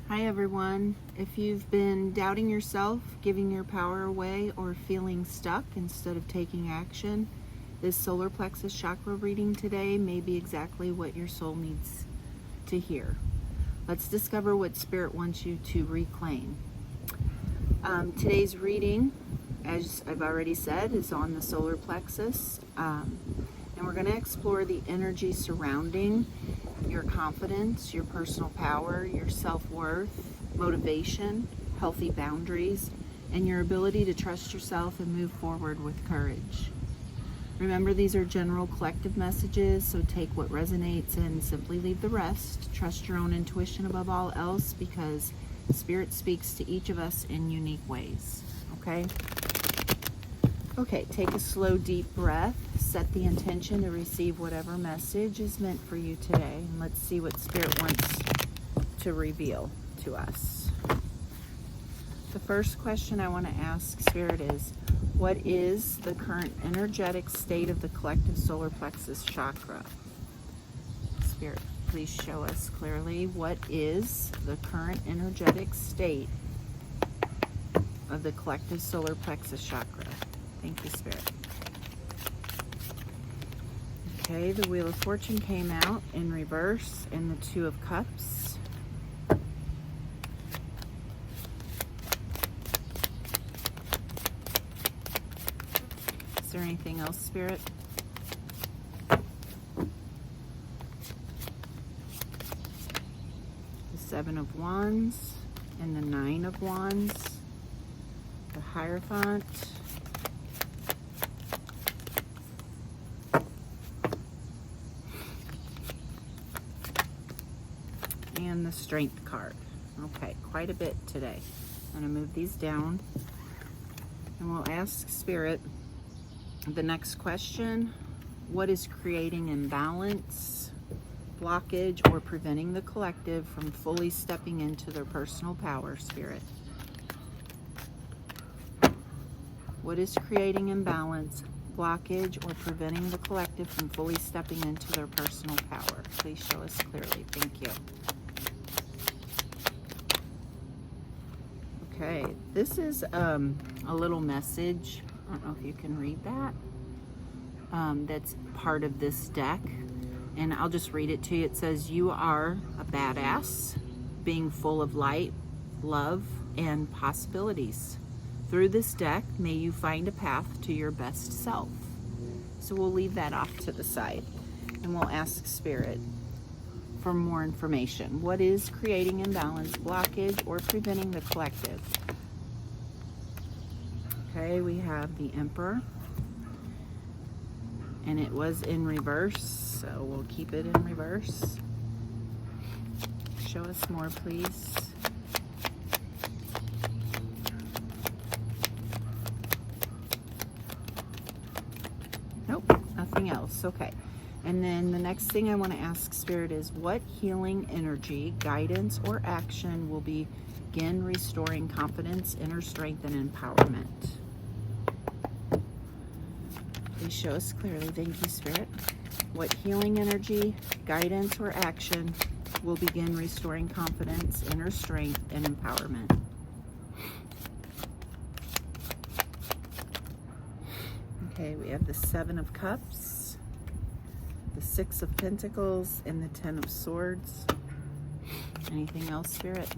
Hi everyone. If you've been doubting yourself, giving your power away, or feeling stuck instead of taking action, this solar plexus chakra reading today may be exactly what your soul needs to hear. Let's discover what Spirit wants you to reclaim. Today's reading, as I've already said, is on the solar plexus, and we're going to explore the energy surrounding your confidence, your personal power, your self-worth, motivation, healthy boundaries, and your ability to trust yourself and move forward with courage. Remember, these are general collective messages, so take what resonates and simply leave the rest. Trust your own intuition above all else, because Spirit speaks to each of us in unique ways. Okay, take a slow, deep breath. Set the intention to receive whatever message is meant for you today. And let's see what Spirit wants to reveal to us. The first question I want to ask Spirit is, what is the current energetic state of the collective solar plexus chakra? Spirit, please show us clearly what is the current energetic state of the collective solar plexus chakra. Thank you, Spirit. Okay, the Wheel of Fortune came out in reverse and the Two of Cups. Is there anything else, Spirit? The Seven of Wands and the Nine of Wands. The Hierophant. And the Strength card. Okay, quite a bit today. I'm going to move these down and we'll ask Spirit the next question. What is creating imbalance, blockage, or preventing the collective from fully stepping into their personal power, Spirit? What is creating imbalance, blockage, or preventing the collective from fully stepping into their personal power? Please show us clearly. Thank you. Okay, this is a little message. I don't know if you can read that. That's part of this deck. And I'll just read it to you. It says, you are a badass, being full of light, love, and possibilities. Through this deck, may you find a path to your best self. So we'll leave that off to the side. And we'll ask Spirit for more information. What is creating imbalance, blockage, or preventing the collective? Okay, we have the Emperor. And it was in reverse, so we'll keep it in reverse. Show us more, please. Nope, nothing else. Okay. And then the next thing I want to ask Spirit is, what healing energy, guidance, or action will begin restoring confidence, inner strength, and empowerment? Please show us clearly. Thank you, Spirit. What healing energy, guidance, or action will begin restoring confidence, inner strength, and empowerment? Okay, we have the Seven of Cups, the Six of Pentacles, and the Ten of Swords. Anything else, Spirit?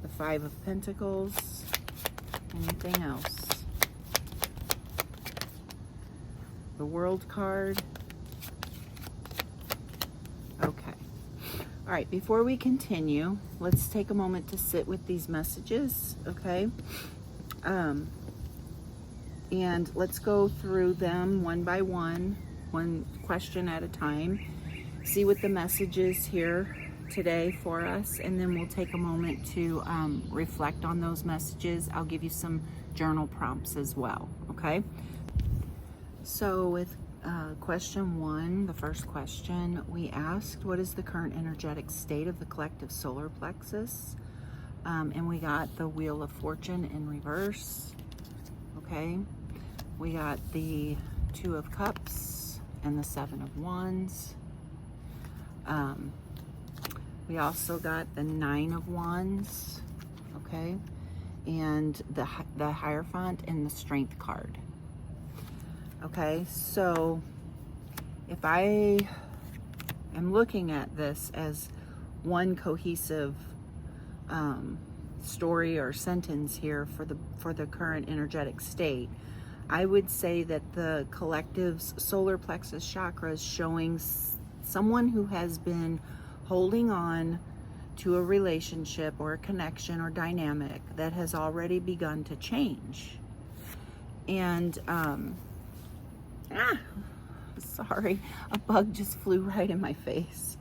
The Five of Pentacles. Anything else? The World card. Okay. All right, before we continue, let's take a moment to sit with these messages, okay? And let's go through them one by one question at a time. See what the message is here today for us, and then we'll take a moment to reflect on those messages. I'll give you some journal prompts as well, okay? So with question one, the first question, we asked, what is the current energetic state of the collective solar plexus? And we got the Wheel of Fortune in reverse, okay? We got the Two of Cups and the Seven of Wands. We also got the Nine of Wands, okay, and the Hierophant and the Strength card. Okay, so if I am looking at this as one cohesive story or sentence here for the current energetic state, I would say that the collective's solar plexus chakra is showing someone who has been holding on to a relationship or a connection or dynamic that has already begun to change. And sorry, a bug just flew right in my face.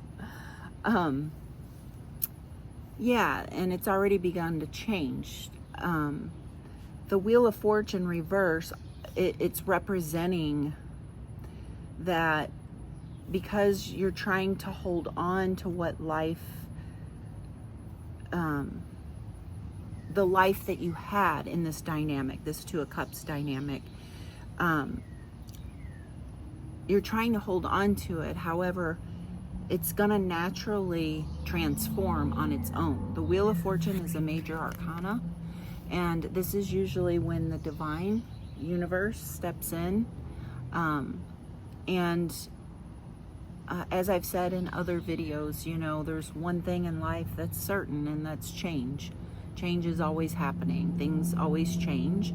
Yeah, and it's already begun to change. The Wheel of Fortune reverse, it's representing that because you're trying to hold on to what life, the life that you had in this dynamic, this Two of Cups dynamic, you're trying to hold on to it. However, it's gonna naturally transform on its own. The Wheel of Fortune is a major arcana, and this is usually when the divine universe steps in. As I've said in other videos, you know, there's one thing in life that's certain, and that's change. Change is always happening. Things always change.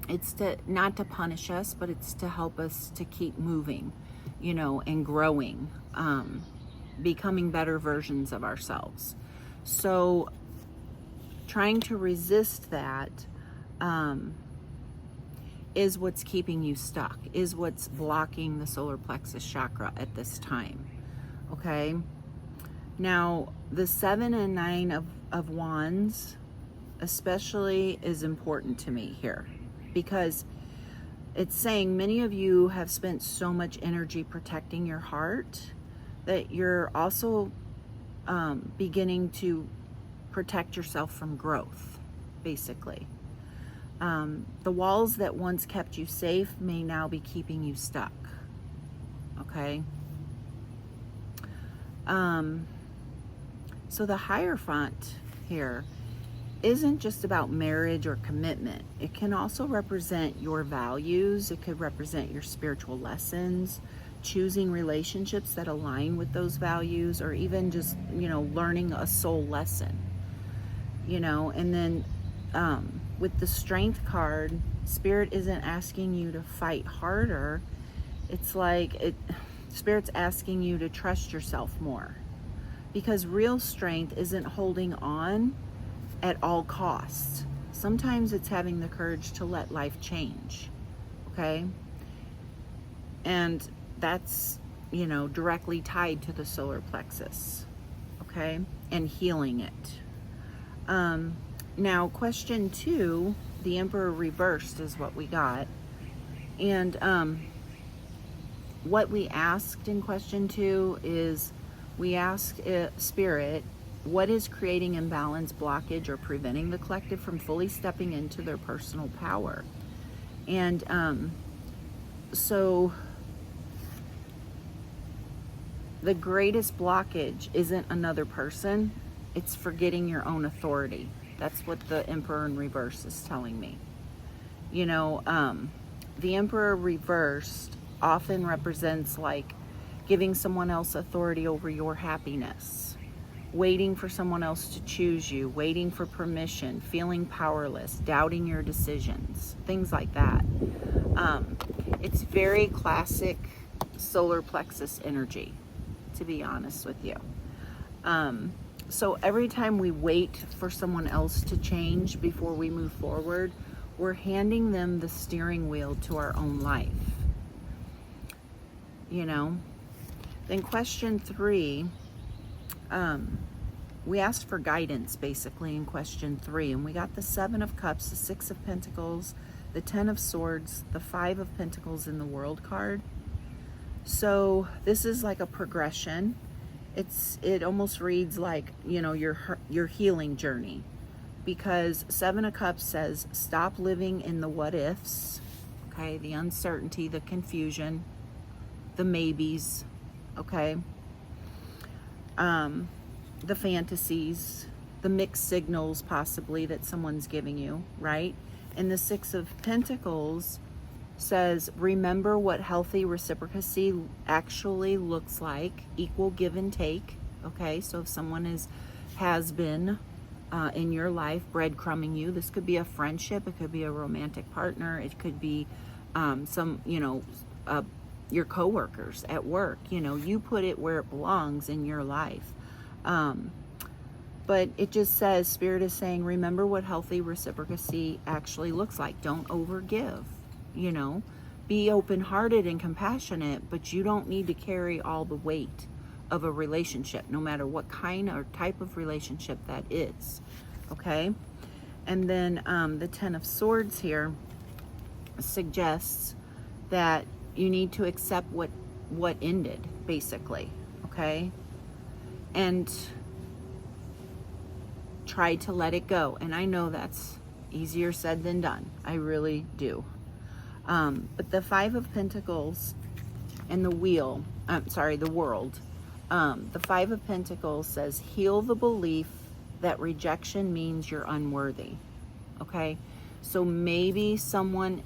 It's not to punish us, but it's to help us to keep moving, you know, and growing, becoming better versions of ourselves. So trying to resist that is what's keeping you stuck, is what's blocking the solar plexus chakra at this time. Okay, now the 7 and 9 of Wands especially is important to me here, because it's saying many of you have spent so much energy protecting your heart that you're also beginning to protect yourself from growth, basically. The walls that once kept you safe may now be keeping you stuck. Okay. So the Hierophant here isn't just about marriage or commitment. It can also represent your values. It could represent your spiritual lessons, choosing relationships that align with those values, or even just, you know, learning a soul lesson, you know. And then with the Strength card, Spirit isn't asking you to fight harder. It's like Spirit's asking you to trust yourself more, because real strength isn't holding on at all costs. Sometimes it's having the courage to let life change. Okay, and that's, you know, directly tied to the solar plexus. Okay, and healing it. Now, question 2, the Emperor reversed is what we got. And what we asked in question 2 is, we asked Spirit, what is creating imbalance, blockage, or preventing the collective from fully stepping into their personal power? And so the greatest blockage isn't another person, it's forgetting your own authority. That's what the Emperor in reverse is telling me. You know, the Emperor reversed often represents like giving someone else authority over your happiness, waiting for someone else to choose you, waiting for permission, feeling powerless, doubting your decisions, things like that. It's very classic solar plexus energy, to be honest with you. So every time we wait for someone else to change before we move forward, we're handing them the steering wheel to our own life. You know? Then question 3, we asked for guidance basically in question 3, and we got the 7 of Cups, the 6 of Pentacles, the 10 of Swords, the 5 of Pentacles in the World card. So this is like a progression. It almost reads like, you know, your healing journey, because 7 of Cups says stop living in the what ifs, okay, the uncertainty, the confusion, the maybes, okay. the fantasies, the mixed signals possibly that someone's giving you, right? And the Six of Pentacles says, remember what healthy reciprocity actually looks like, equal give and take. Okay, so if someone has been in your life breadcrumbing you, this could be a friendship, it could be a romantic partner, it could be your coworkers at work. You put it where it belongs in your life. But it just says, Spirit is saying, remember what healthy reciprocity actually looks like. Don't overgive, be open-hearted and compassionate, but you don't need to carry all the weight of a relationship, no matter what kind or type of relationship that is, okay? And then the Ten of Swords here suggests that you need to accept what ended, basically, okay? And try to let it go. And I know that's easier said than done. I really do. But the Five of Pentacles and the World. The Five of Pentacles says, heal the belief that rejection means you're unworthy. Okay? So maybe someone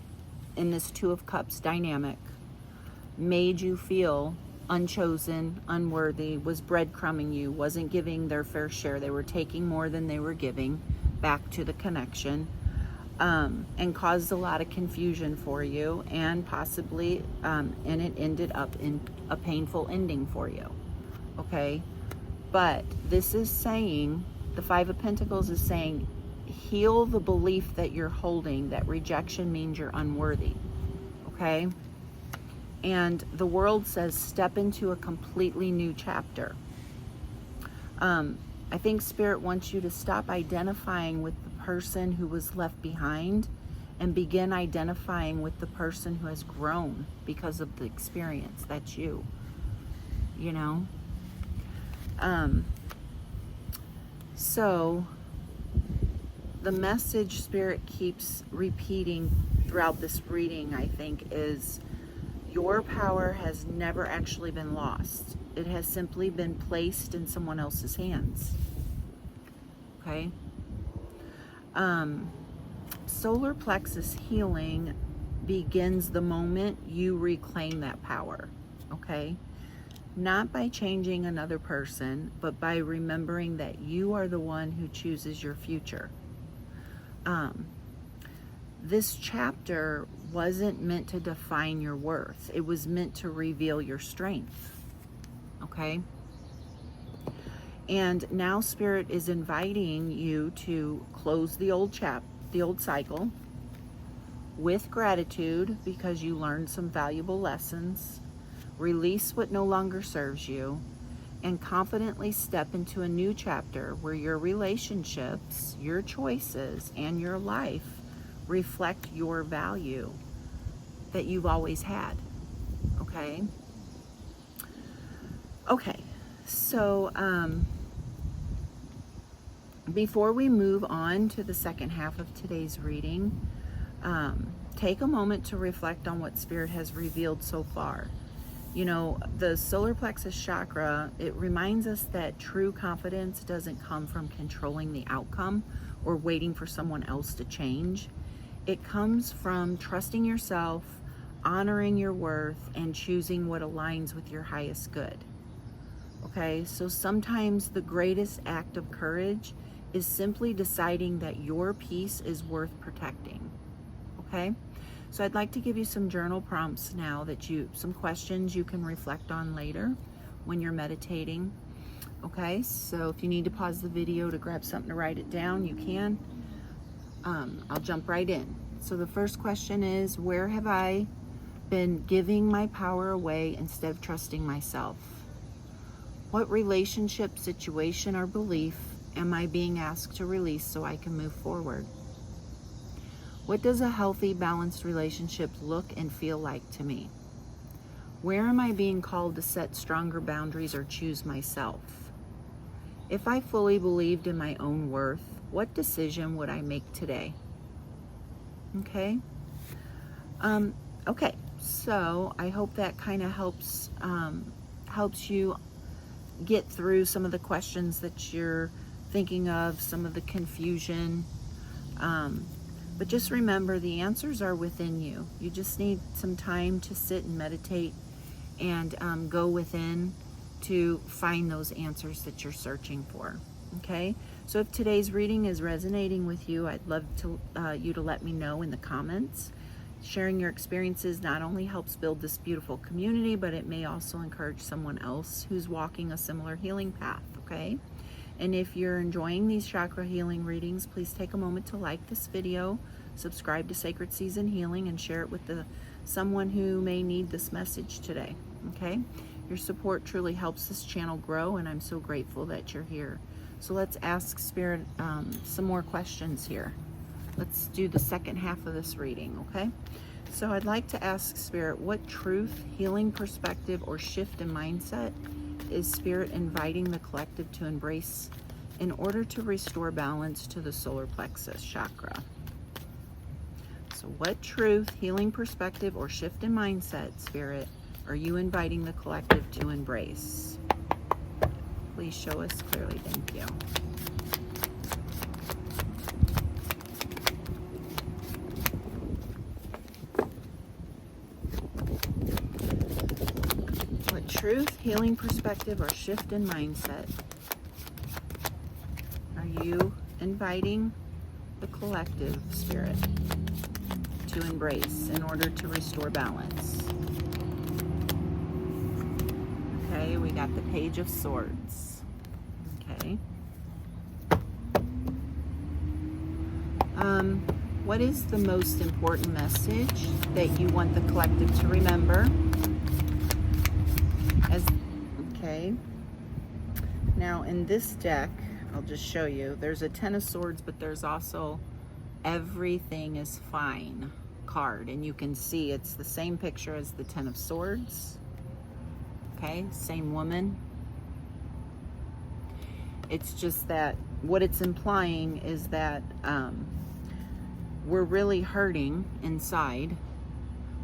in this Two of Cups dynamic made you feel unchosen, unworthy, was breadcrumbing you, wasn't giving their fair share. They were taking more than they were giving back to the connection, and caused a lot of confusion for you, and possibly, and it ended up in a painful ending for you. Okay? But this is saying, the Five of Pentacles is saying, heal the belief that you're holding, that rejection means you're unworthy. Okay? And the World says, step into a completely new chapter. I think Spirit wants you to stop identifying with the person who was left behind and begin identifying with the person who has grown because of the experience. That's you, So the message Spirit keeps repeating throughout this reading, I think, is your power has never actually been lost. It has simply been placed in someone else's hands. Okay? Solar plexus healing begins the moment you reclaim that power. Okay? Not by changing another person, but by remembering that you are the one who chooses your future. This chapter wasn't meant to define your worth. It was meant to reveal your strength. Okay? And now Spirit is inviting you to close the old cycle with gratitude because you learned some valuable lessons, release what no longer serves you, and confidently step into a new chapter where your relationships, your choices, and your life reflect your value that you've always had. Okay? Okay, so before we move on to the second half of today's reading, take a moment to reflect on what Spirit has revealed so far. The Solar Plexus Chakra, it reminds us that true confidence doesn't come from controlling the outcome or waiting for someone else to change. It comes from trusting yourself, honoring your worth, and choosing what aligns with your highest good. Okay, so sometimes the greatest act of courage is simply deciding that your peace is worth protecting. Okay, so I'd like to give you some journal prompts now, some questions you can reflect on later when you're meditating. Okay, so if you need to pause the video to grab something to write it down, you can. I'll jump right in. So the first question is, where have I been giving my power away instead of trusting myself? What relationship, situation, or belief am I being asked to release so I can move forward? What does a healthy, balanced relationship look and feel like to me? Where am I being called to set stronger boundaries or choose myself? If I fully believed in my own worth, what decision would I make today? Okay. Okay. So I hope that kind of helps you get through some of the questions that you're thinking of, some of the confusion. But just remember, the answers are within you. You just need some time to sit and meditate and go within to find those answers that you're searching for. Okay? So if today's reading is resonating with you, I'd love to you to let me know in the comments. Sharing your experiences not only helps build this beautiful community, but it may also encourage someone else who's walking a similar healing path, okay? And if you're enjoying these chakra healing readings, please take a moment to like this video, subscribe to Sacred Season Healing, and share it with someone who may need this message today, okay? Your support truly helps this channel grow, and I'm so grateful that you're here. So let's ask Spirit some more questions here. Let's do the second half of this reading, okay? So I'd like to ask Spirit, what truth, healing perspective, or shift in mindset is Spirit inviting the collective to embrace in order to restore balance to the solar plexus chakra? So what truth, healing perspective, or shift in mindset, Spirit, are you inviting the collective to embrace? Please show us clearly. Thank you. What truth, healing perspective, or shift in mindset are you inviting the collective, Spirit, to embrace in order to restore balance? Okay, we got the Page of Swords. Okay. What is the most important message that you want the collective to remember? Okay. Now in this deck, I'll just show you, there's a Ten of Swords, but there's also Everything is Fine card, and you can see it's the same picture as the Ten of Swords. Okay, same woman. It's just that what it's implying is that we're really hurting inside,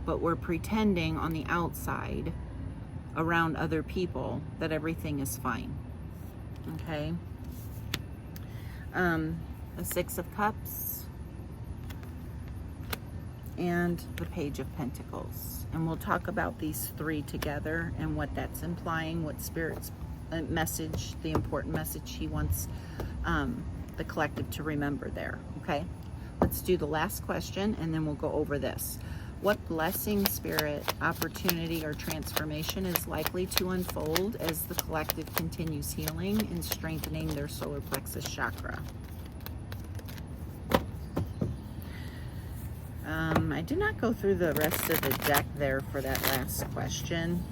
but we're pretending on the outside around other people that everything is fine. Okay. The Six of Cups and the Page of Pentacles. And we'll talk about these three together and what that's implying, what Spirit's message, the important message he wants the collective to remember there. Okay, let's do the last question and then we'll go over this. What blessing, Spirit, opportunity, or transformation is likely to unfold as the collective continues healing and strengthening their solar plexus chakra? I did not go through the rest of the deck there for that last question.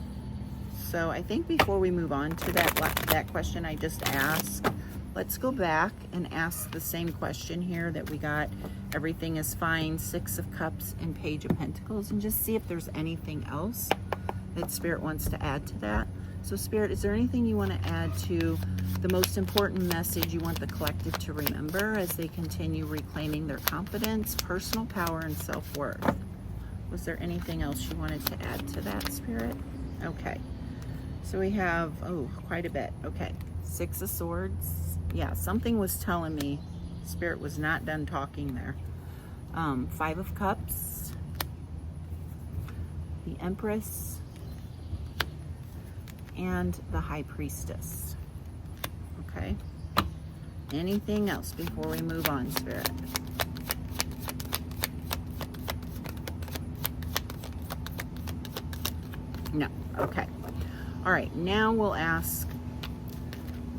So I think before we move on to that question I just asked, let's go back and ask the same question here that we got. Everything is fine, Six of Cups and Page of Pentacles, and just see if there's anything else that Spirit wants to add to that. So Spirit, is there anything you want to add to the most important message you want the collective to remember as they continue reclaiming their confidence, personal power, and self-worth? Was there anything else you wanted to add to that, Spirit? Okay. So we have, oh, quite a bit. Okay. Six of Swords. Yeah, something was telling me Spirit was not done talking there. Five of Cups. The Empress. And the High Priestess. Okay. Anything else before we move on, Spirit? No. Okay. All right. Now we'll ask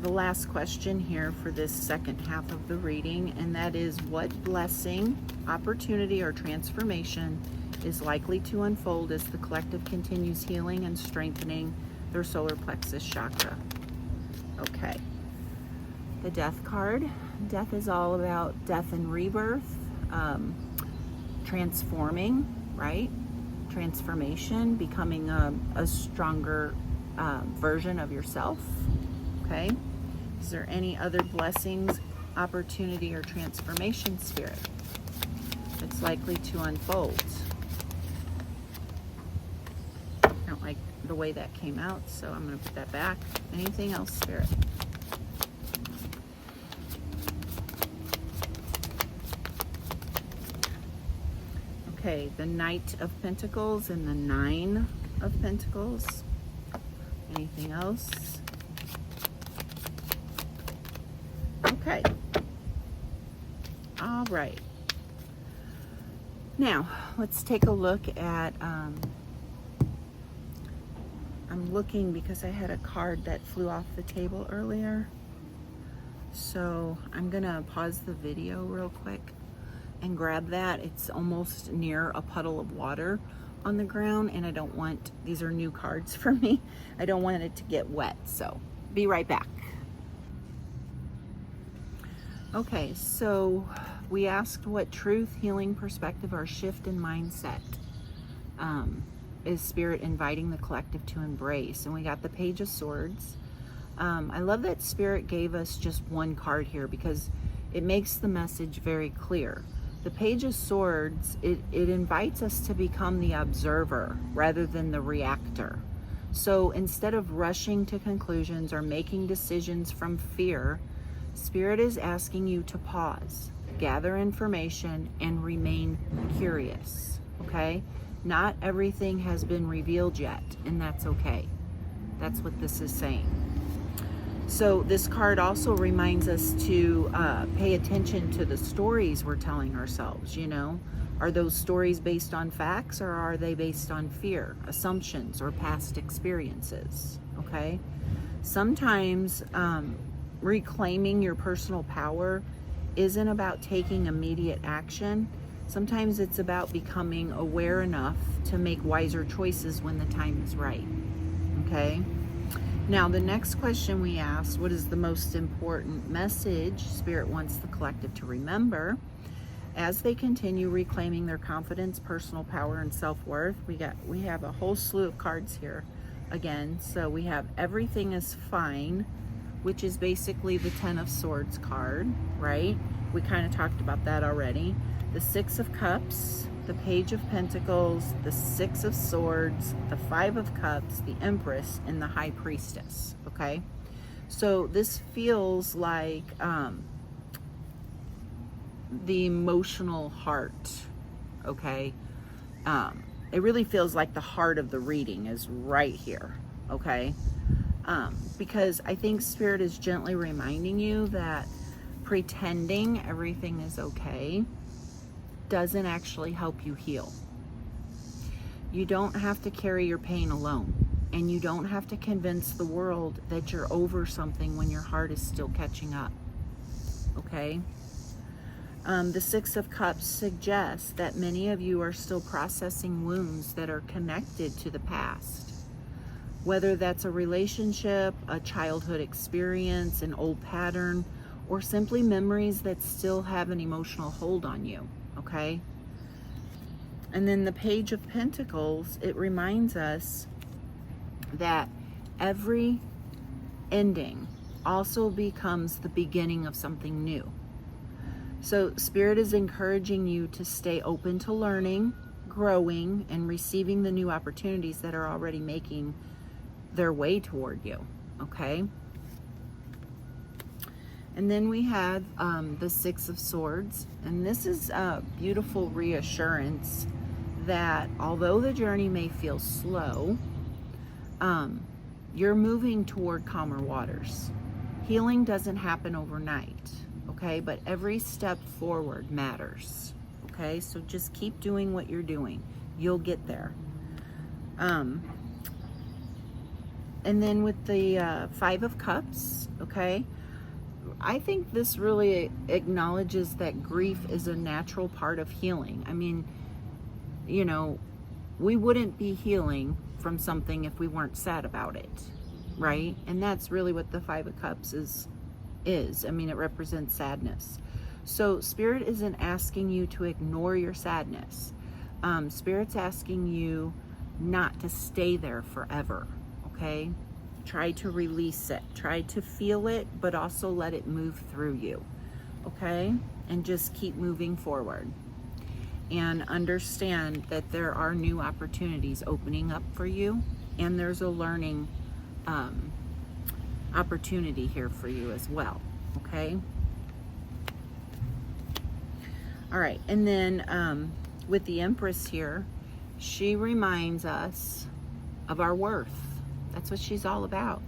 the last question here for this second half of the reading, and that is, what blessing, opportunity, or transformation is likely to unfold as the collective continues healing and strengthening their solar plexus chakra? Okay. The Death card. Death is all about death and rebirth, transforming, right? Transformation, becoming a stronger version of yourself. Okay. Is there any other blessings, opportunity, or transformation, Spirit, that's likely to unfold? I don't like the way that came out, so I'm going to put that back. Anything else, Spirit? Okay, the Knight of Pentacles and the Nine of Pentacles. Anything else? Okay. All right. Now, let's take a look at, I'm looking because I had a card that flew off the table earlier. So I'm going to pause the video real quick and grab that. It's almost near a puddle of water on the ground, and I don't want, these are new cards for me, I don't want it to get wet, so be right back. Okay, so we asked what truth, healing, perspective, or shift in mindset is Spirit inviting the collective to embrace, and we got the Page of Swords. I love that Spirit gave us just one card here because it makes the message very clear. The Page of Swords, it invites us to become the observer rather than the reactor. So instead of rushing to conclusions or making decisions from fear, Spirit is asking you to pause, gather information, and remain curious, okay? Not everything has been revealed yet, and that's okay. That's what this is saying. So this card also reminds us to pay attention to the stories we're telling ourselves, you know? Are those stories based on facts, or are they based on fear, assumptions, or past experiences, okay? Sometimes reclaiming your personal power isn't about taking immediate action. Sometimes it's about becoming aware enough to make wiser choices when the time is right, okay? Now, the next question we asked, what is the most important message Spirit wants the collective to remember as they continue reclaiming their confidence, personal power, and self-worth? We have a whole slew of cards here again. So we have Everything is Fine, which is basically the Ten of Swords card, right? We kind of talked about that already. The Six of Cups, the Page of Pentacles, the Six of Swords, the Five of Cups, the Empress, and the High Priestess, okay? So this feels like the emotional heart, okay? It really feels like the heart of the reading is right here, okay? Because I think Spirit is gently reminding you that pretending everything is okay doesn't actually help you heal. You don't have to carry your pain alone, and you don't have to convince the world that you're over something when your heart is still catching up, okay? The Six of Cups suggests that many of you are still processing wounds that are connected to the past, whether that's a relationship, a childhood experience, an old pattern, or simply memories that still have an emotional hold on you, okay? And then the Page of Pentacles, it reminds us that every ending also becomes the beginning of something new. So Spirit is encouraging you to stay open to learning, growing, and receiving the new opportunities that are already making their way toward you, okay? And then we have the Six of Swords, and this is a beautiful reassurance that although the journey may feel slow, you're moving toward calmer waters. Healing doesn't happen overnight, okay? But every step forward matters, okay? So just keep doing what you're doing. You'll get there. And then with the Five of Cups, okay? I think this really acknowledges that grief is a natural part of healing. I mean, you know, we wouldn't be healing from something if we weren't sad about it, right? And that's really what the Five of Cups is. I mean, it represents sadness. So Spirit isn't asking you to ignore your sadness. Spirit's asking you not to stay there forever, okay? Try to release it. Try to feel it, but also let it move through you, okay? And just keep moving forward. And understand that there are new opportunities opening up for you and there's a learning opportunity here for you as well. Okay. All right, and then with the Empress here, she reminds us of our worth. That's what she's all about.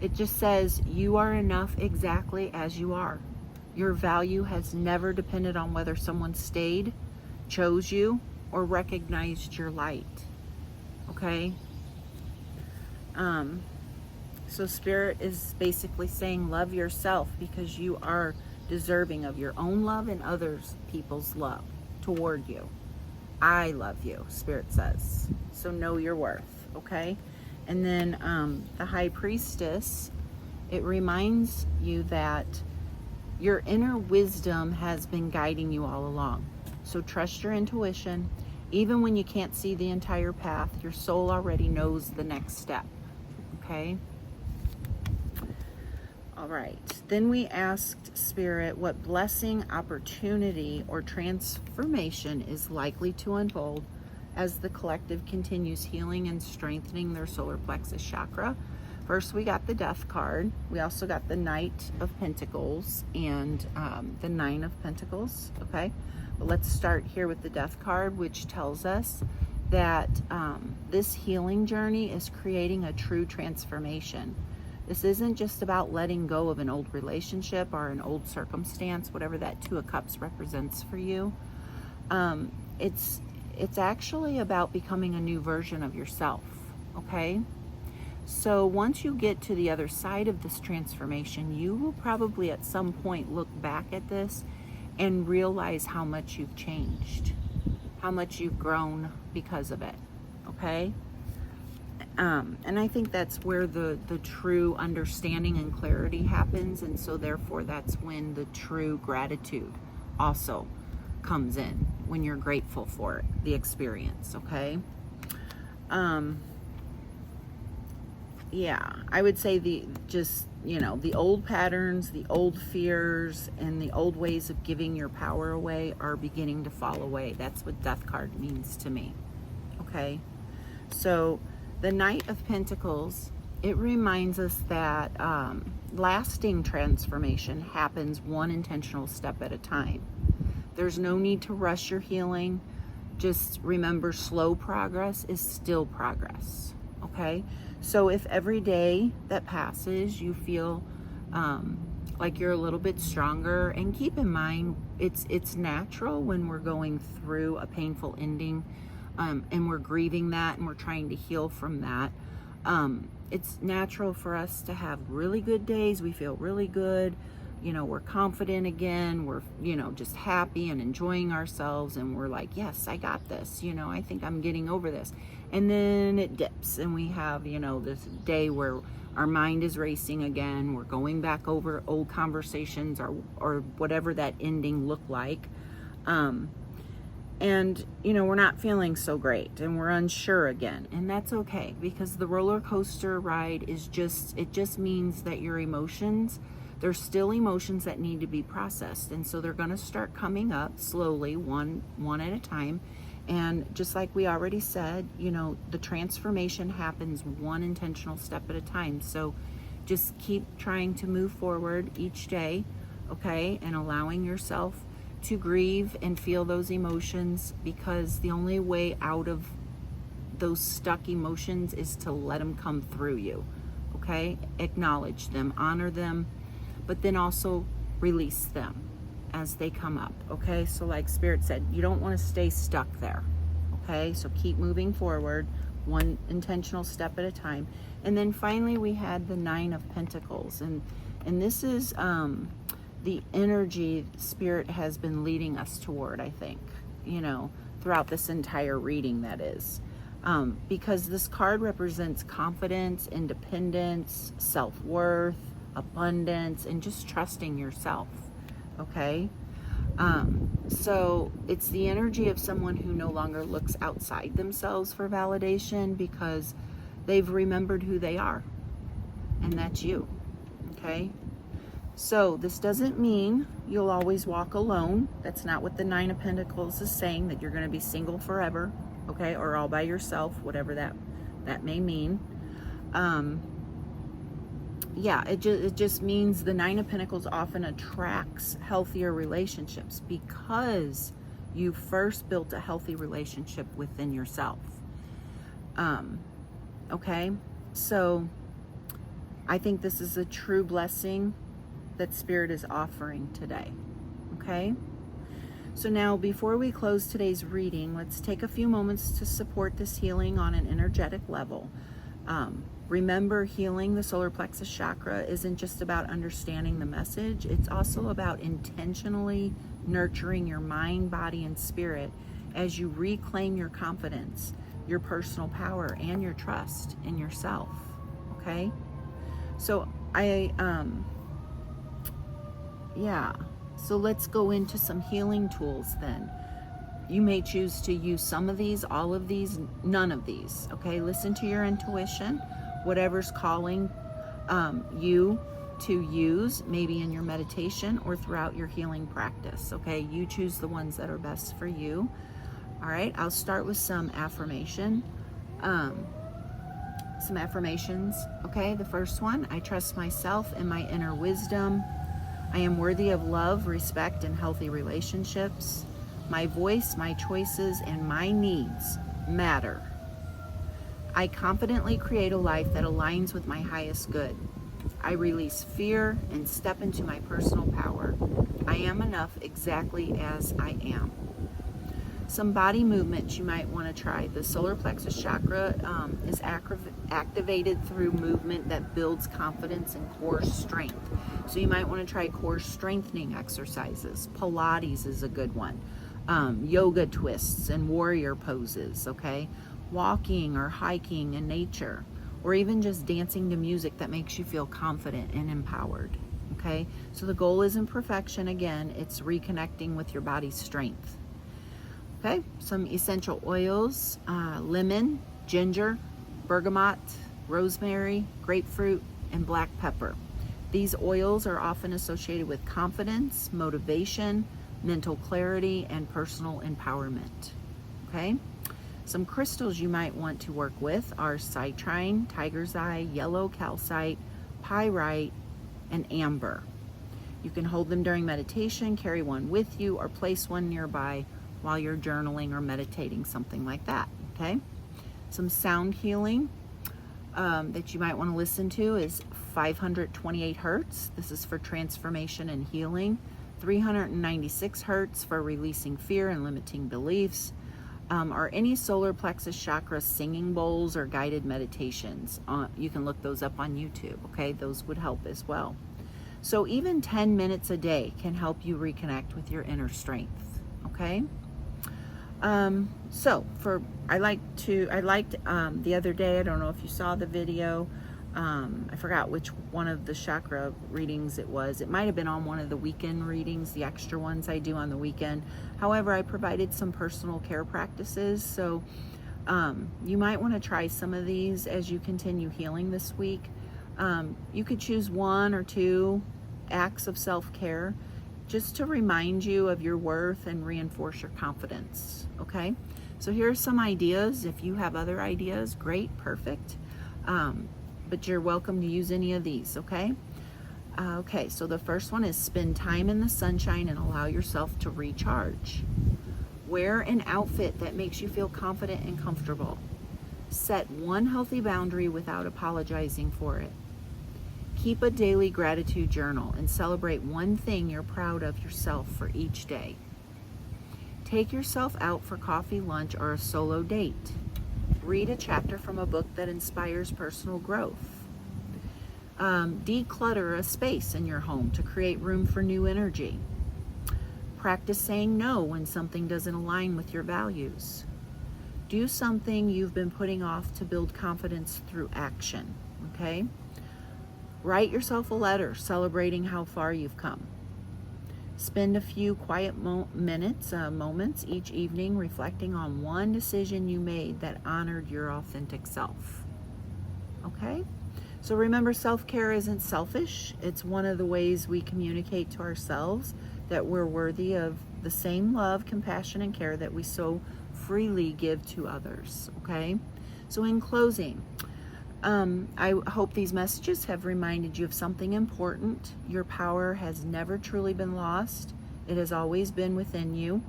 It just says you are enough exactly as you are. Your value has never depended on whether someone stayed, chose you, or recognized your light. Okay? So Spirit is basically saying love yourself, because you are deserving of your own love and others people's love toward you. I love you, Spirit says. So know your worth, okay? And then the High Priestess, it reminds you that your inner wisdom has been guiding you all along. So trust your intuition. Even when you can't see the entire path, your soul already knows the next step, okay? All right, then we asked Spirit what blessing, opportunity, or transformation is likely to unfold as the collective continues healing and strengthening their solar plexus chakra. First, we got the Death card. We also got the Knight of Pentacles and the Nine of Pentacles, okay? But let's start here with the Death card, which tells us that this healing journey is creating a true transformation. This isn't just about letting go of an old relationship or an old circumstance, whatever that Two of Cups represents for you. It's actually about becoming a new version of yourself, okay? So once you get to the other side of this transformation, you will probably at some point look back at this and realize how much you've changed, how much you've grown because of it, okay? And I think that's where the true understanding and clarity happens, and so therefore that's when the true gratitude also comes in, when you're grateful for it, the experience, okay? Yeah, I would say the old patterns, the old fears, and the old ways of giving your power away are beginning to fall away. That's what Death card means to me, okay? So the Knight of Pentacles, it reminds us that lasting transformation happens one intentional step at a time. There's no need to rush your healing. Just remember, slow progress is still progress, okay? So if every day that passes you feel like you're a little bit stronger, and keep in mind, it's natural when we're going through a painful ending, and we're grieving that and we're trying to heal from that. It's natural for us to have really good days. We feel really good. We're confident again. We're, just happy and enjoying ourselves. And we're like, yes, I got this. I think I'm getting over this. And then it dips and we have, this day where our mind is racing again. We're going back over old conversations or whatever that ending looked like. And we're not feeling so great and we're unsure again, and that's okay, because the roller coaster ride is it just means that your emotions, there's still emotions that need to be processed, and so they're going to start coming up slowly, one at a time. And just like we already said, the transformation happens one intentional step at a time. So just keep trying to move forward each day, okay, and allowing yourself to grieve and feel those emotions, because the only way out of those stuck emotions is to let them come through you, okay? Acknowledge them, honor them, but then also release them as they come up, okay? So like Spirit said, you don't want to stay stuck there, okay? So keep moving forward, one intentional step at a time. And then finally we had the Nine of Pentacles, and this is the energy Spirit has been leading us toward, I think, throughout this entire reading, that is. Because this card represents confidence, independence, self-worth, abundance, and just trusting yourself, okay? So it's the energy of someone who no longer looks outside themselves for validation, because they've remembered who they are, and that's you, okay? So this doesn't mean you'll always walk alone. That's not what the Nine of Pentacles is saying, that you're going to be single forever, okay, or all by yourself, whatever that that may mean. Yeah, it just means the Nine of Pentacles often attracts healthier relationships because you first built a healthy relationship within yourself. Okay, so I think this is a true blessing that Spirit is offering today. Okay, so now before we close today's reading, let's take a few moments to support this healing on an energetic level. Remember, healing the solar plexus chakra isn't just about understanding the message. It's also about intentionally nurturing your mind, body, and spirit as you reclaim your confidence, your personal power, and your trust in yourself. Okay? So so let's go into some healing tools then. You may choose to use some of these, all of these, none of these. Okay? Listen to your intuition. Whatever's calling you to use, maybe in your meditation or throughout your healing practice. Okay, you choose the ones that are best for you. All right, I'll start with some affirmations. Okay, the first one: I trust myself and my inner wisdom. I am worthy of love, respect, and healthy relationships. My voice, my choices, and my needs matter. I confidently create a life that aligns with my highest good. I release fear and step into my personal power. I am enough exactly as I am. Some body movements you might want to try. The solar plexus chakra is activated through movement that builds confidence and core strength. So you might want to try core strengthening exercises. Pilates is a good one. Yoga twists and warrior poses, okay? Walking or hiking in nature, or even just dancing to music that makes you feel confident and empowered. Okay, so the goal isn't perfection. Again, it's reconnecting with your body's strength. Okay, some essential oils: lemon, ginger, bergamot, rosemary, grapefruit, and black pepper. These oils are often associated with confidence, motivation, mental clarity, and personal empowerment. Okay. Some crystals you might want to work with are citrine, tiger's eye, yellow calcite, pyrite, and amber. You can hold them during meditation, carry one with you, or place one nearby while you're journaling or meditating, something like that. Okay? Some sound healing that you might want to listen to is 528 hertz. This is for transformation and healing. 396 hertz for releasing fear and limiting beliefs. Or any solar plexus chakra singing bowls or guided meditations. You can look those up on YouTube, okay? Those would help as well. So even 10 minutes a day can help you reconnect with your inner strength, okay? I liked the other day, I don't know if you saw the video, I forgot which one of the chakra readings it was. It might have been on one of the weekend readings, the extra ones I do on the weekend. However, I provided some personal care practices, so you might want to try some of these as you continue healing this week. You could choose one or two acts of self-care just to remind you of your worth and reinforce your confidence, okay? So here are some ideas. If you have other ideas, great, perfect. But you're welcome to use any of these, okay? Okay, so the first one is spend time in the sunshine and allow yourself to recharge. Wear an outfit that makes you feel confident and comfortable. Set one healthy boundary without apologizing for it. Keep a daily gratitude journal and celebrate one thing you're proud of yourself for each day. Take yourself out for coffee, lunch, or a solo date. Read a chapter from a book that inspires personal growth. Declutter a space in your home to create room for new energy. Practice saying no when something doesn't align with your values. Do something you've been putting off to build confidence through action, okay? Write yourself a letter celebrating how far you've come. Spend a few quiet moments each evening reflecting on one decision you made that honored your authentic self. Okay? So remember, self-care isn't selfish. It's one of the ways we communicate to ourselves that we're worthy of the same love, compassion, and care that we so freely give to others. Okay? So in closing, I hope these messages have reminded you of something important. Your power has never truly been lost. It has always been within you.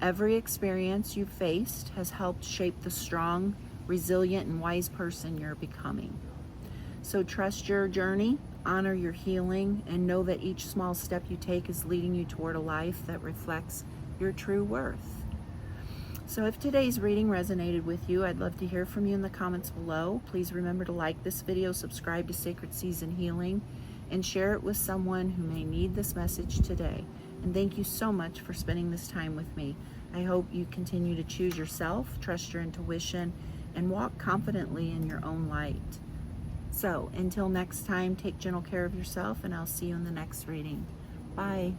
Every experience you've faced has helped shape the strong, resilient, and wise person you're becoming. So trust your journey, honor your healing, and know that each small step you take is leading you toward a life that reflects your true worth. So if today's reading resonated with you, I'd love to hear from you in the comments below. Please remember to like this video, subscribe to Sacred Season Healing, and share it with someone who may need this message today. And thank you so much for spending this time with me. I hope you continue to choose yourself, trust your intuition, and walk confidently in your own light. So until next time, take gentle care of yourself, and I'll see you in the next reading. Bye.